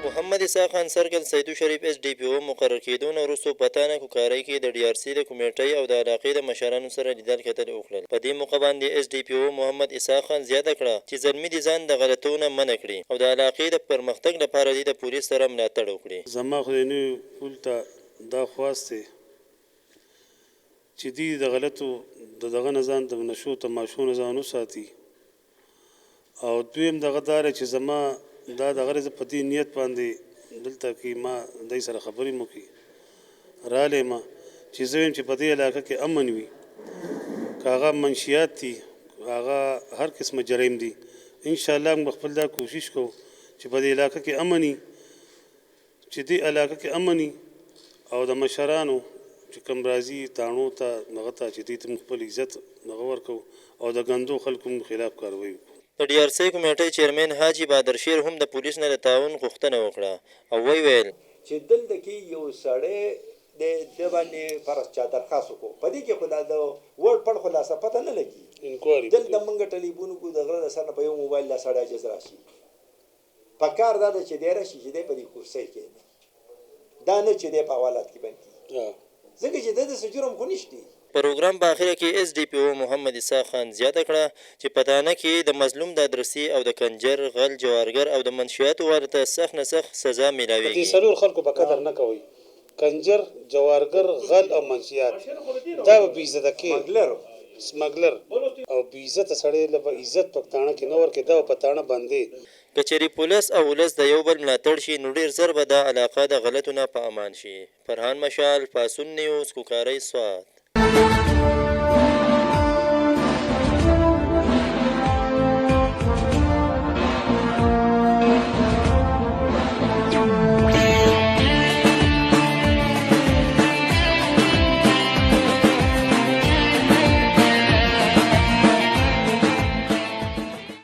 محمد اسحاق خان سرکل سیدو شریف اس ډي پي او مقرر کېدو نه وروستو په تانه کوکارۍ کې د ډي آر سي د کمیټۍ او د علاقې د مشرانو سره لیدل کتل وکړل. په دې موقع باندې اس ډي پي او محمد اسحاق خان زیاته کړه چې زلمي دي ځان د غلطو نه منع کړي او د علاقې د پرمختګ لپاره دې د پولیس سره ملاتړ وکړي. زما خو د نوي پول ته دا خواست دی چې دوی د غلطو د دغه نه ځان د نشو تماشو نه ځان وساتي، او دویم دغه دا دی چې زما دا دغه زه په دې نیت باندې دلته کې ما دوی سره خبرې مو کړي رالی ما چې زه وایم چې په دې علاقه کې امن وي، که هغه منشیات دي هغه هر قسمه جرایم دي، انشاءالله موږ خپل دا کوشش کوو چې په دې علاقه کې امن وي، چې دې علاقه کې امن وي او د مشرانو چې کوم راځي تاڼو ته هغه ته چې دوی ته موږ خپل عزت هغه ورکوو او د ګندو خلکو موږ خلاف کاروی وکړو. د ډي آر سي کمیټۍ چیرمن حاجي بهادر شیر هم د پولیس نه د تعاون غوښتنه وکړه او ویل چې دلته کې یو سړی د باندې فرض چا درخواست وکړو، په دې کې خو دا د ورډ پړ خلاصه پته نه لګي، دلته موږ ټلیفون کوو د غره د سر نه په یو موبایل دا سړی جز راشي، په کار دا ده چې دی راشي چې دی په دې کرسۍ کې دا نه چې دی په حوالات کې بند کړي، ځکه چې د داسې جرم خو نشته. پروګرام په اخره کې اس ډي پي او محمد اسحاق خان زیاته کړه چې په تانه کې د مظلوم د ادرسي او د کنجر غل جوارګر او د منشیاتو والو ته سخت نه سخت سزا میلاویږي. دې څلور خلکو په قدر نه کوئ، کنجر جوارګر غل او منشیات دا به بېعزته کې سمګلر او بېعزته سړی له عزت پښتانه کې نه ورکې دا په تانه باندې که چېرې پولیس او ولس د یو بل ملاتړ شي نو ډېر ژر به دا علاقه د غلطو نه په امان شي. فرهان مشال، پاسون نیوز، کوکارۍ سوات.